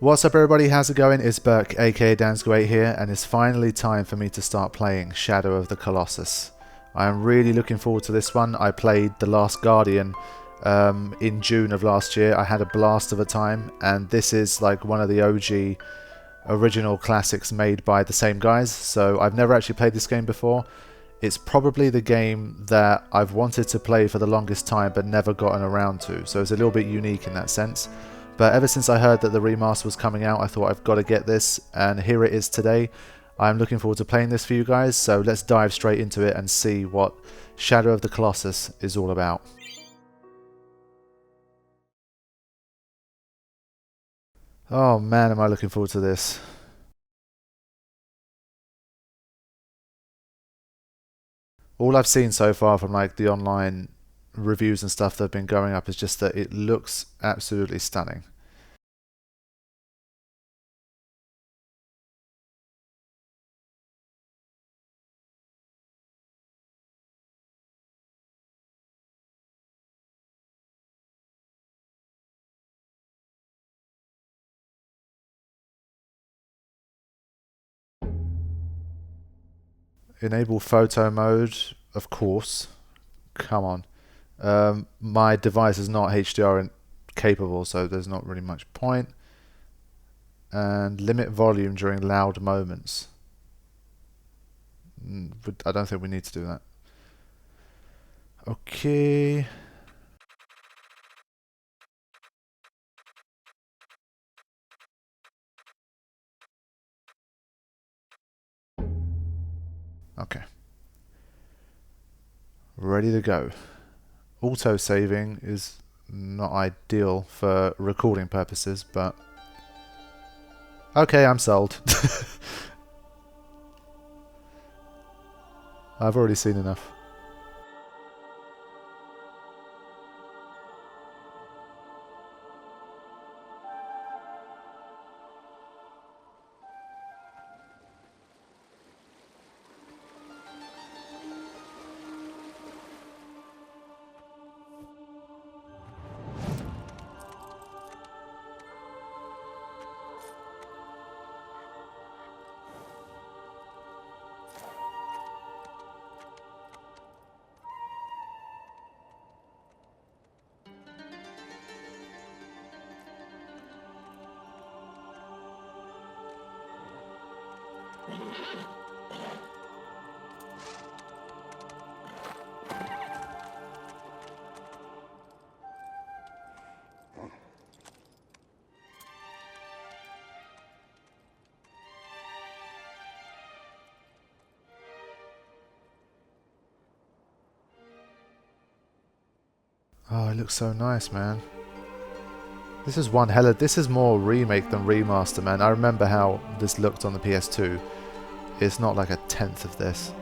What's up everybody, how's it going? It's Burke aka Dansgo8 here, and it's finally time for me to start playing Shadow of the Colossus. I am really looking forward to this one. I played The Last Guardian in June of last year. I had a blast of a time, and this is like one of the OG original classics made by the same guys, so I've never actually played this game before. It's probably the game that I've wanted to play for the longest time but never gotten around to, so it's a little bit unique in that sense. But ever since I heard that the remaster was coming out, I thought I've got to get this, and here it is today. I'm looking forward to playing this for you guys, so let's dive straight into it and see what Shadow of the Colossus is all about. Oh man, am I looking forward to this. All I've seen so far from like the online reviews and stuff that have been going up is just that it looks absolutely stunning. Enable photo mode, of course. Come on. My device is not HDR capable, so there's not really much point. And limit volume during loud moments. I don't think we need to do that. Okay. Okay. Ready to go. Auto saving is not ideal for recording purposes, but okay, I'm sold. I've already seen enough. Oh, it looks so nice, man. This is one hella... This is more remake than remaster, man. I remember how this looked on the PS2. It's not like a tenth of this.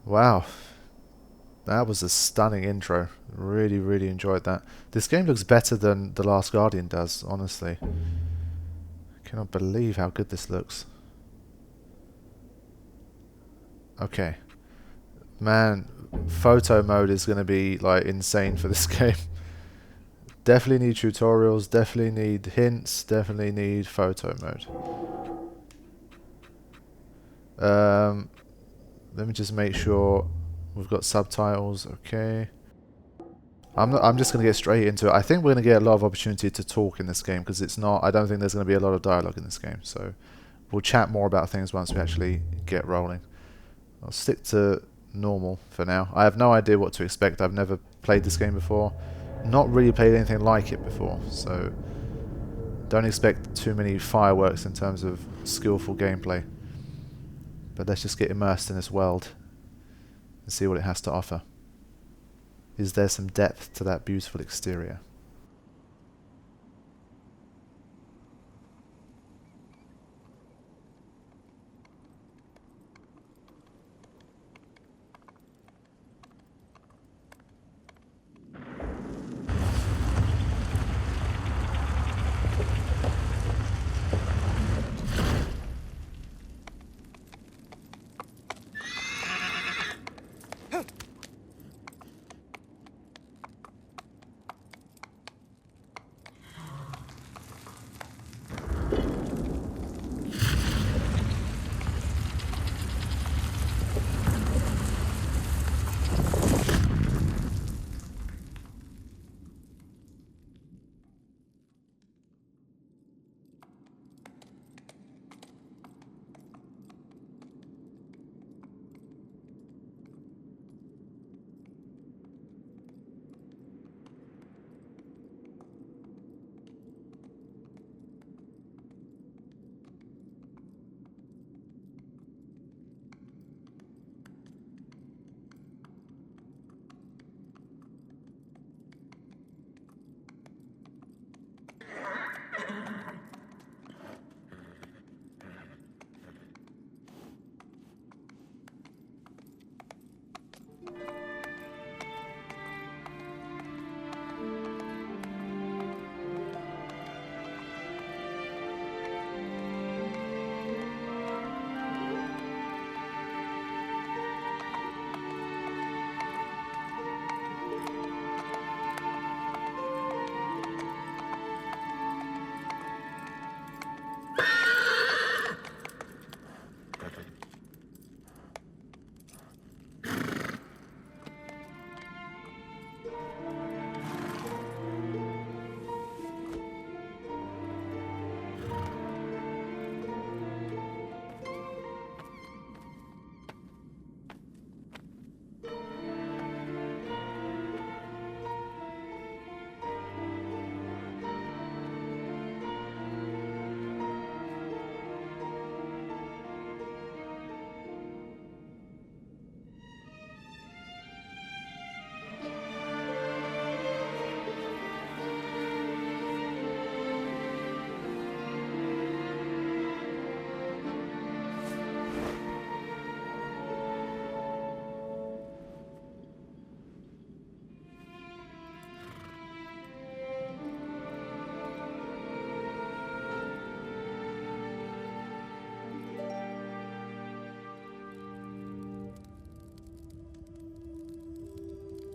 Wow, that was a stunning intro. Really, really enjoyed that. This game looks better than The Last Guardian does, honestly. Cannot believe how good this looks. Okay. Man, photo mode is going to be like insane for this game. Definitely need tutorials, definitely need hints, definitely need photo mode. Let me just make sure we've got subtitles. Okay. I'm just going to get straight into it. I think we're going to get a lot of opportunity to talk in this game because it's not. I don't think there's going to be a lot of dialogue in this game. So we'll chat more about things once we actually get rolling. I'll stick to normal for now. I have no idea what to expect. I've never played this game before. Not really played anything like it before. So don't expect too many fireworks in terms of skillful gameplay. But let's just get immersed in this world and see what it has to offer. Is there some depth to that beautiful exterior?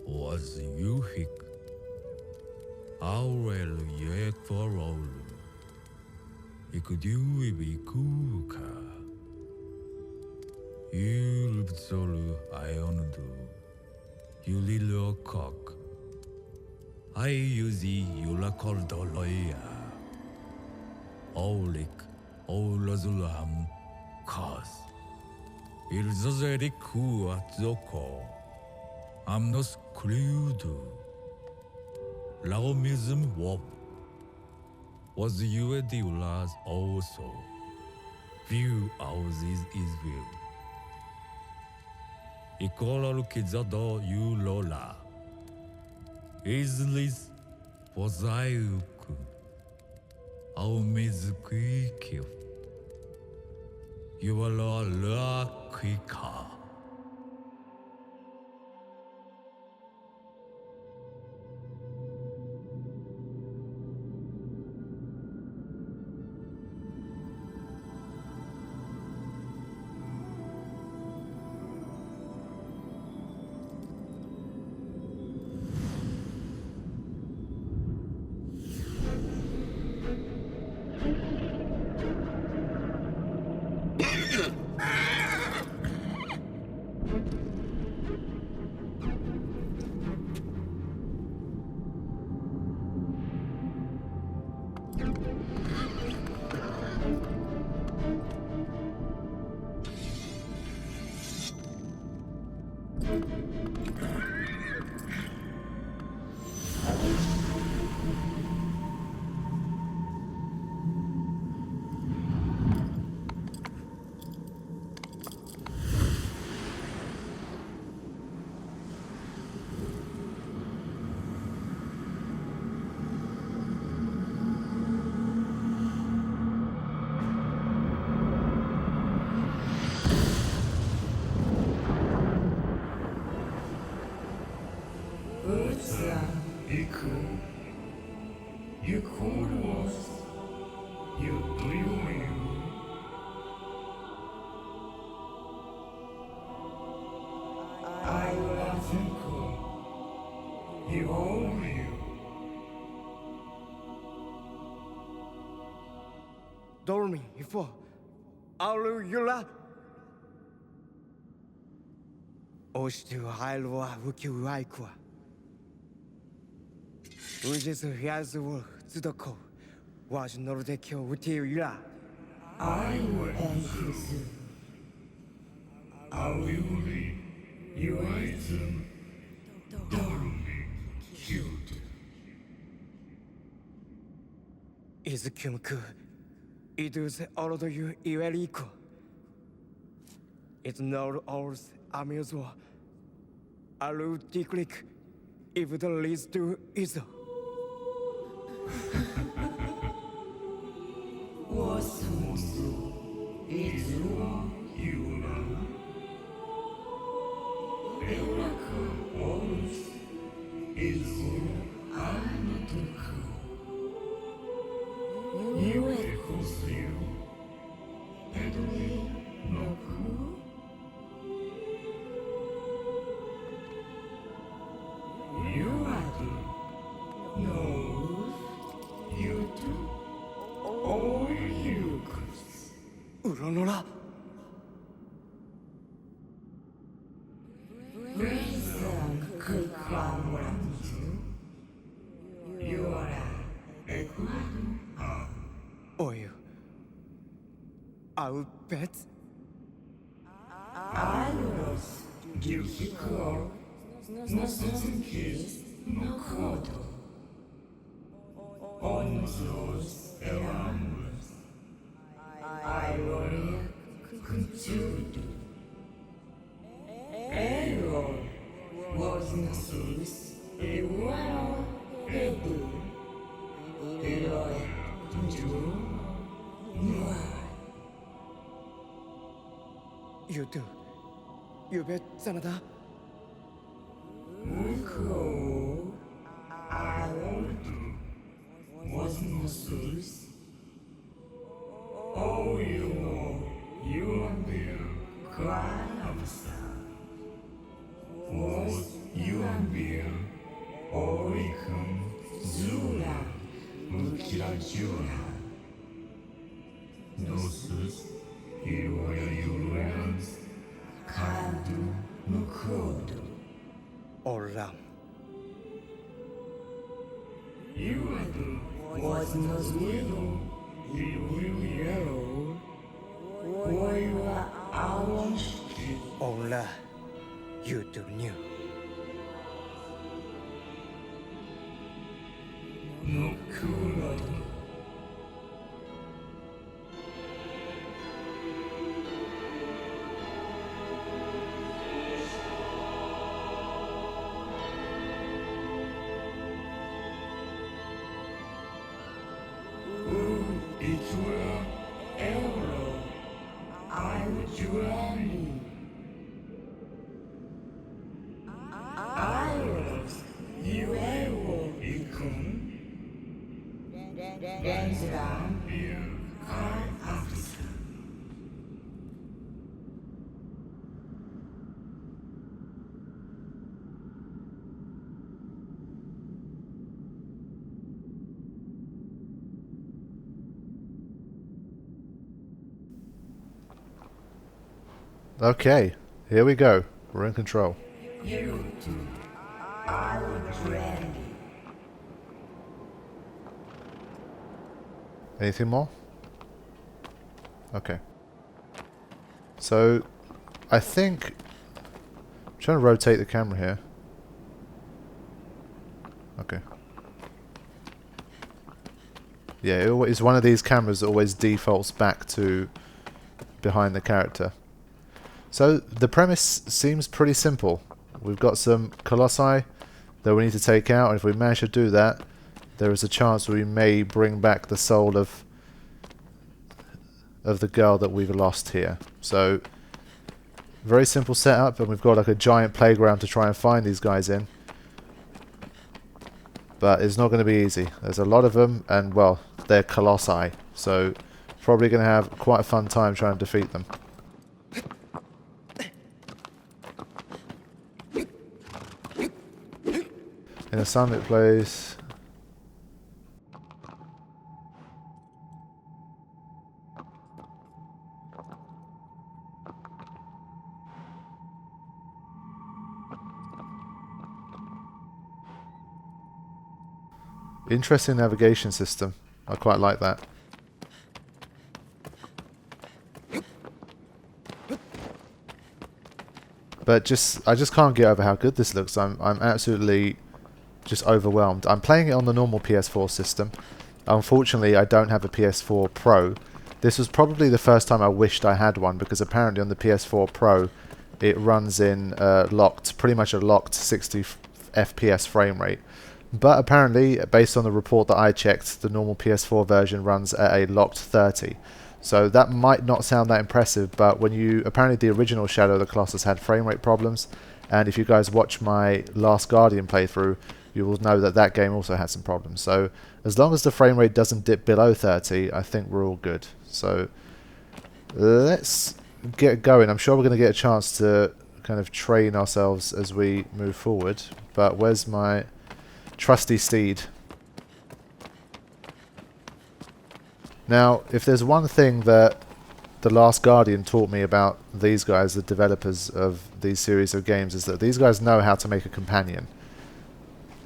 Was you hick? Aurel yek for all. Ikudu be kuka. You solu iondu. You little cock. I use you la cordoloya. Olik, olazulam, cause. Ilzozeriku at zoko. I'm not screwed. Laomism wop. Was you a dealers also? View houses is view. Ikola kizado you lola. Islis was I uku. Ao mizuki. You are la kwika. You call us, you dream. I will think you own you. Dormin, before, Alu Yula. Ostu Hailwa Wuki Waikwa. Ujis Yazur Zudoko. Was Nordekyo Wuti Yula. I will answer. I will be you item. Dormin killed. Is Kumku. It is all of you equal. It's not all amusement. Alu Tiklik. If it leads to Iso. Was it's you know. Eureka always is I'm too cool. You echoes you. And we no cool. You are the no. You do. Oh, you Chris. Uranora. Reason could come around you. You are a good Oil. I'll bet. I was difficult. No certain case, no code. On those around us. I could do. Agro was not this. A well, a do. A lawyer to do. No. You do. You bet, Sanada. Cool. I won't do. Was not this. Oh, you and me cry upside. Was you and me or become Zula, Mukira Jura. Noses, you are your lands, can do no code. Oram. You are the was not widow, you will yellow. Or you are our shit. Ola. You do new. No cooler. It will ever. I would join I was you ever become. Dance down here, car officer. Okay, here we go. We're in control. You two, I would ready. Anything more? Okay. So, I think... I'm trying to rotate the camera here. Okay. Yeah, it's one of these cameras that always defaults back to behind the character. So, the premise seems pretty simple. We've got some colossi that we need to take out, and if we manage to do that, there is a chance we may bring back the soul of the girl that we've lost here. So, very simple setup, and we've got like a giant playground to try and find these guys in. But it's not going to be easy. There's a lot of them, and well, they're colossi, so probably going to have quite a fun time trying to defeat them. In a sunlit place. Interesting navigation system. I quite like that. But I just can't get over how good this looks. I'm absolutely just overwhelmed. I'm playing it on the normal PS4 system. Unfortunately, I don't have a PS4 Pro. This was probably the first time I wished I had one, because apparently on the PS4 Pro it runs in pretty much a locked 60 FPS frame rate. But apparently, based on the report that I checked, the normal PS4 version runs at a locked 30. So that might not sound that impressive, but apparently the original Shadow of the Colossus had frame rate problems, and if you guys watch my Last Guardian playthrough, you will know that game also had some problems. So as long as the frame rate doesn't dip below 30, I think we're all good. So let's get going. I'm sure we're going to get a chance to kind of train ourselves as we move forward, but where's my trusty steed? Now, if there's one thing that The Last Guardian taught me about these guys, the developers of these series of games, is that these guys know how to make a companion.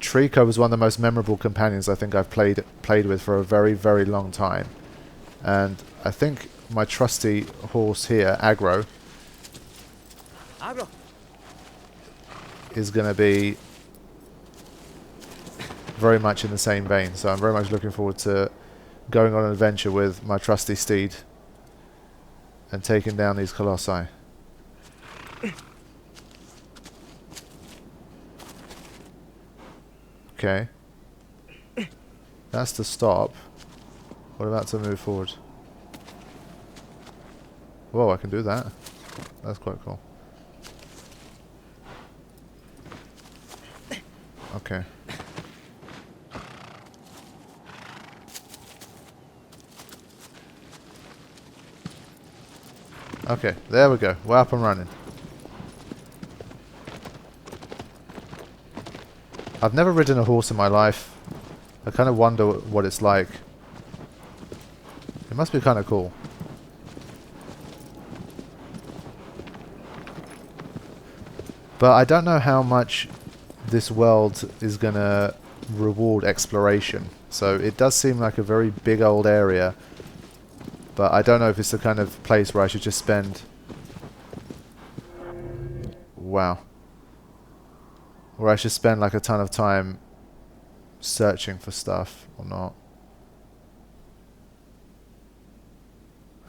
Trico was one of the most memorable companions I think I've played with for a very, very long time. And I think my trusty horse here, Agro, is going to be very much in the same vein. So I'm very much looking forward to going on an adventure with my trusty steed and taking down these colossi. Okay. That's to stop. What about to move forward? Whoa, I can do that. That's quite cool. Okay. Okay, there we go. We're up and running. I've never ridden a horse in my life. I kind of wonder what it's like. It must be kind of cool. But I don't know how much this world is going to reward exploration. So it does seem like a very big old area. But I don't know if it's the kind of place where I should just spend... Wow. Where I should spend like a ton of time searching for stuff or not.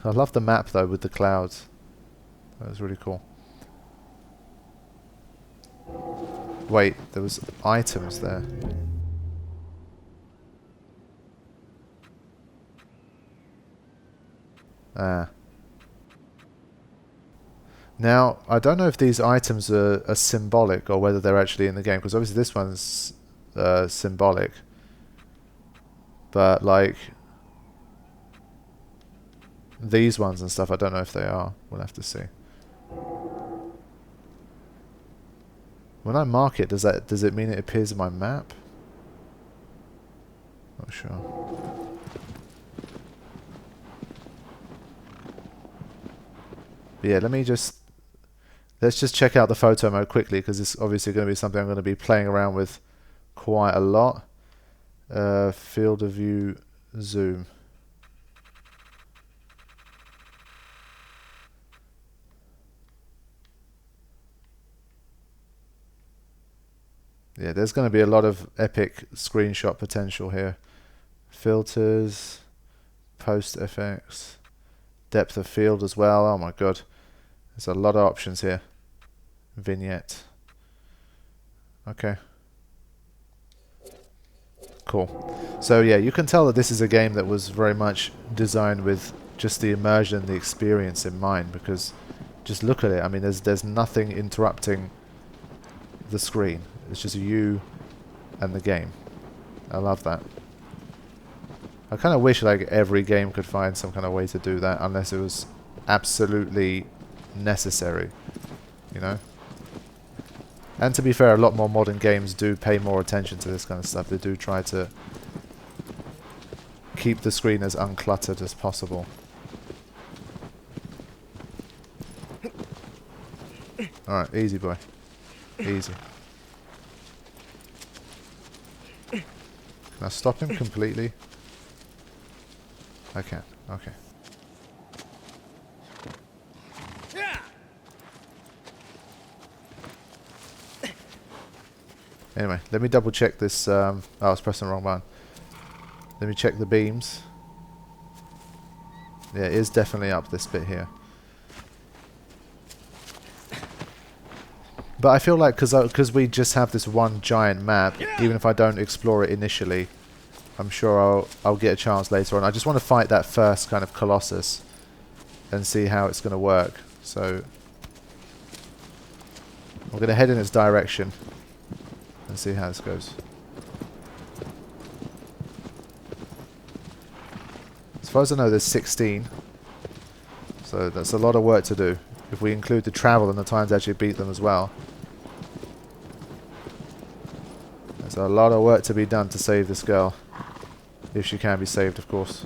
I love the map though with the clouds. That was really cool. Wait, there was items there. Now, I don't know if these items are symbolic or whether they're actually in the game, because obviously this one's symbolic. But, like, these ones and stuff, I don't know if they are. We'll have to see. When I mark it, does it mean it appears in my map? Not sure. Yeah, let me just Let's just check out the photo mode quickly, because it's obviously going to be something I'm going to be playing around with quite a lot. Field of view zoom. Yeah, there's going to be a lot of epic screenshot potential here. Filters, post effects, depth of field as well. Oh my god, there's a lot of options here. Vignette. Okay. Cool. So yeah, you can tell that this is a game that was very much designed with just the immersion, the experience in mind, because just look at it. I mean, there's nothing interrupting the screen. It's just you and the game. I love that. I kind of wish like every game could find some kind of way to do that, unless it was absolutely necessary, you know? And to be fair, a lot more modern games do pay more attention to this kind of stuff. They do try to keep the screen as uncluttered as possible. Alright, easy boy. Easy. Can I stop him completely? I can. Okay. Anyway, let me double check this. Oh, I was pressing the wrong button. Let me check the beams. Yeah, it is definitely up this bit here. But I feel like because we just have this one giant map, even if I don't explore it initially, I'm sure I'll get a chance later on. I just want to fight that first kind of Colossus and see how it's going to work. So I'm going to head in its direction and see how this goes. As far as I know, there's 16. So that's a lot of work to do. If we include the travel and the time to actually beat them as well. There's a lot of work to be done to save this girl. If she can be saved, of course.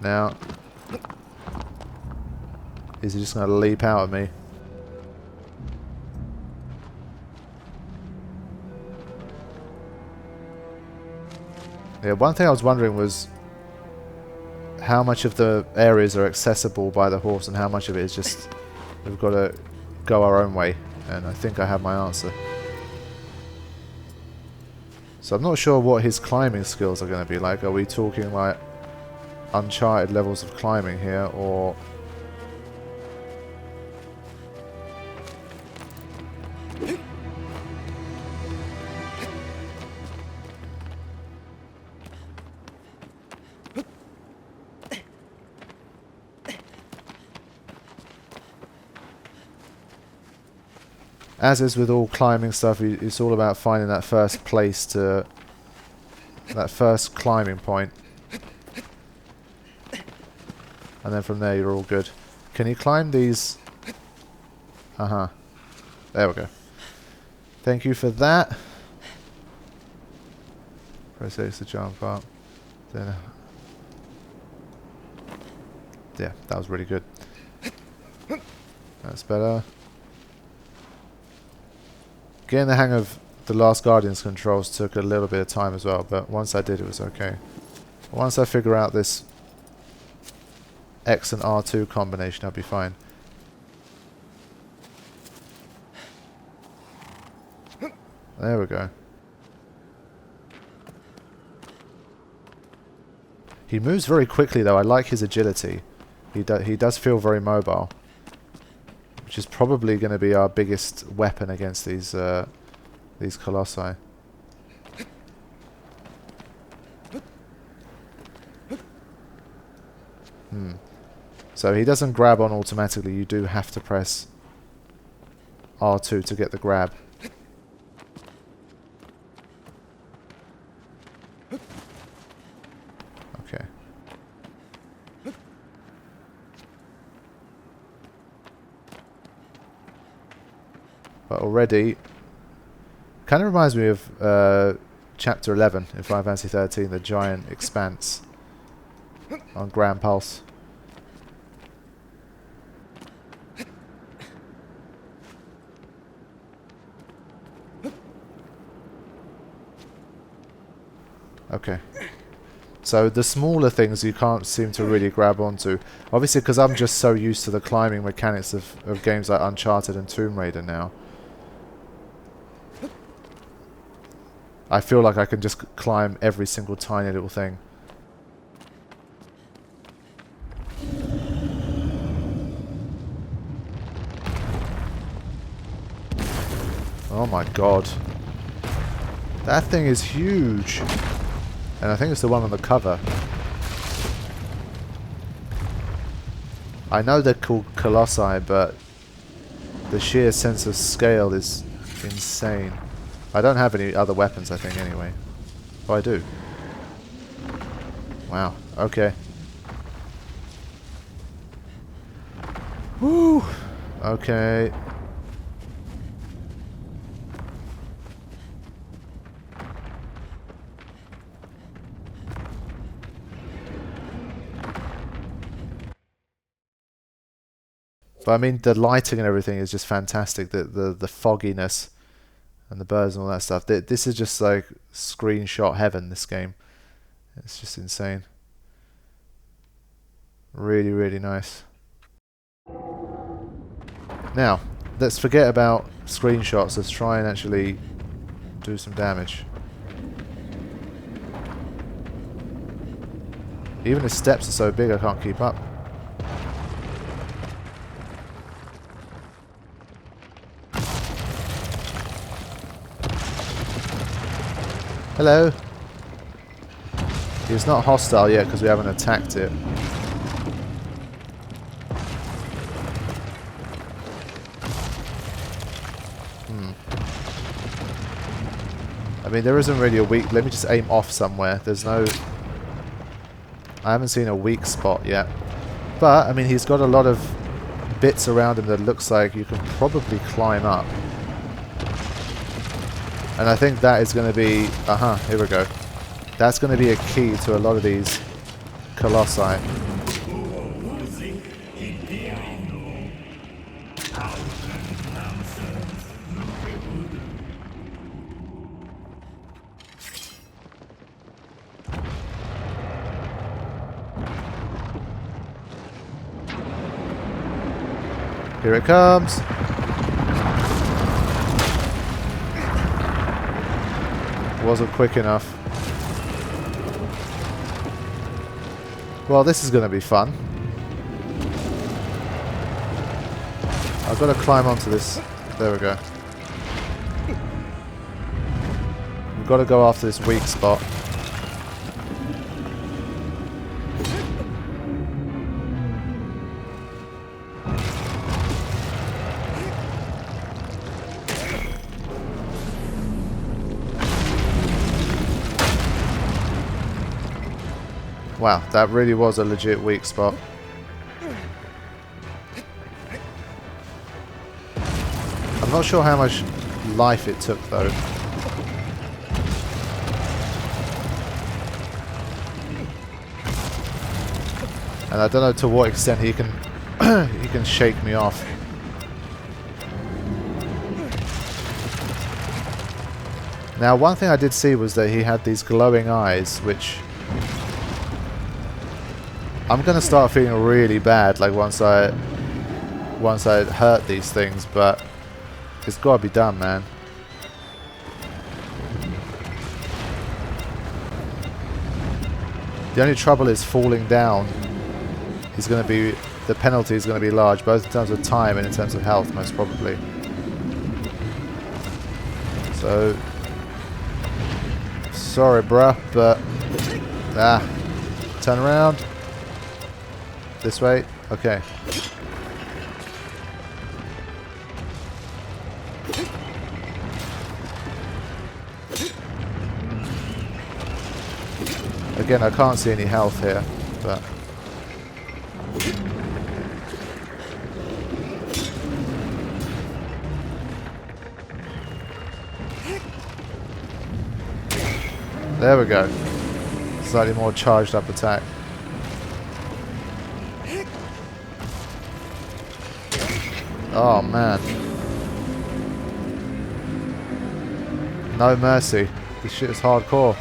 Now, is he just going to leap out at me? Yeah, one thing I was wondering was how much of the areas are accessible by the horse and how much of it is just we've got to go our own way, and I think I have my answer. So I'm not sure what his climbing skills are going to be like. Are we talking like Uncharted levels of climbing here, or as is with all climbing stuff, it's all about finding that first place to... that first climbing point. And then from there you're all good. Can you climb these? Uh-huh. There we go. Thank you for that. Press X to jump up. Then... yeah, that was really good. That's better. Getting the hang of the Last Guardian's controls took a little bit of time as well, but once I did, it was okay. Once I figure out this X and R2 combination, I'll be fine. There we go. He moves very quickly though. I like his agility. He does feel very mobile, which is probably going to be our biggest weapon against these colossi. So he doesn't grab on automatically. You do have to press R2 to get the grab. Okay. But already Kind of reminds me of Chapter 11 in Final Fantasy 13, the giant expanse on Grand Pulse. Okay. So the smaller things you can't seem to really grab onto. Obviously because I'm just so used to the climbing mechanics of games like Uncharted and Tomb Raider now. I feel like I can just climb every single tiny little thing. Oh my god. That thing is huge. And I think it's the one on the cover. I know they're called colossi, but the sheer sense of scale is insane. I don't have any other weapons, I think, anyway. Oh, I do. Wow. Okay. Woo! Okay. But I mean, the lighting and everything is just fantastic. The fogginess and the birds and all that stuff. This is just like screenshot heaven, this game. It's just insane. Really, really nice. Now, let's forget about screenshots. Let's try and actually do some damage. Even the steps are so big I can't keep up. Hello. He's not hostile yet because we haven't attacked it. I mean, there isn't really a weak... Let me just aim off somewhere. There's no... I haven't seen a weak spot yet. But, I mean, he's got a lot of bits around him that looks like you can probably climb up. And I think that is going to be... here we go. That's going to be a key to a lot of these colossi. Here it comes. Wasn't quick enough. Well, this is going to be fun. I've got to climb onto this. There we go. We've got to go after this weak spot. Wow, that really was a legit weak spot. I'm not sure how much life it took though. And I don't know to what extent he can he can shake me off. Now, one thing I did see was that he had these glowing eyes, which I'm gonna start feeling really bad, like once I hurt these things, but it's gotta be done, man. The only trouble is falling down is gonna be, the penalty is gonna be large, both in terms of time and in terms of health, most probably. So, sorry bruh, but turn around. This way? Okay. Again, I can't see any health here, but... There we go. Slightly more charged up attack. Oh man. No mercy. This shit is hardcore.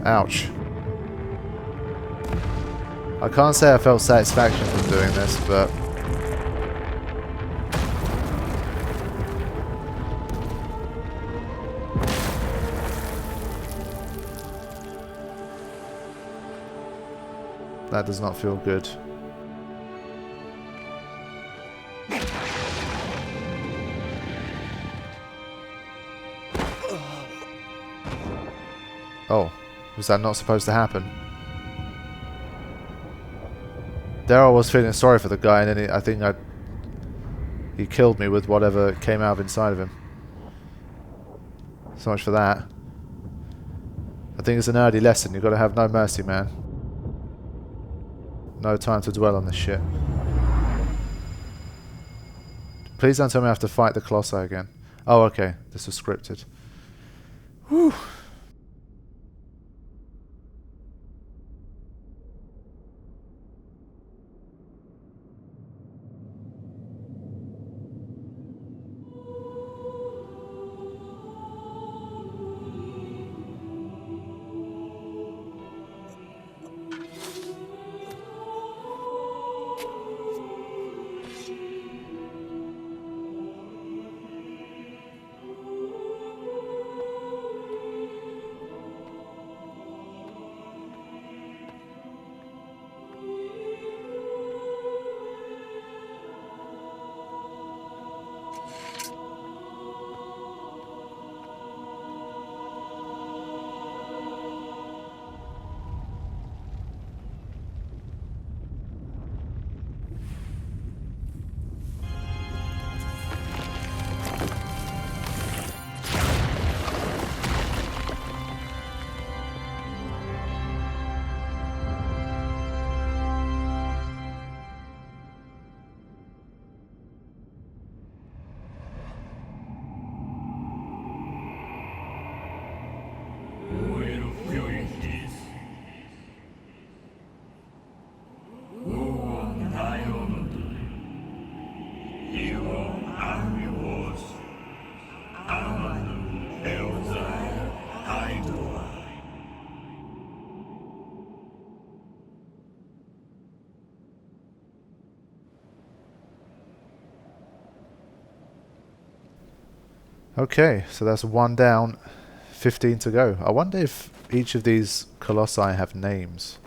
Ouch. I can't say I felt satisfaction from doing this, but that does not feel good. Oh, was that not supposed to happen? There I was feeling sorry for the guy, and then I think he killed me with whatever came out of inside of him. So much for that. I think it's an early lesson. You've got to have no mercy, man. No time to dwell on this shit. Please don't tell me I have to fight the Colossi again. Oh, okay. This was scripted. Whew. Okay, so that's 1 down, 15 to go. I wonder if each of these colossi have names.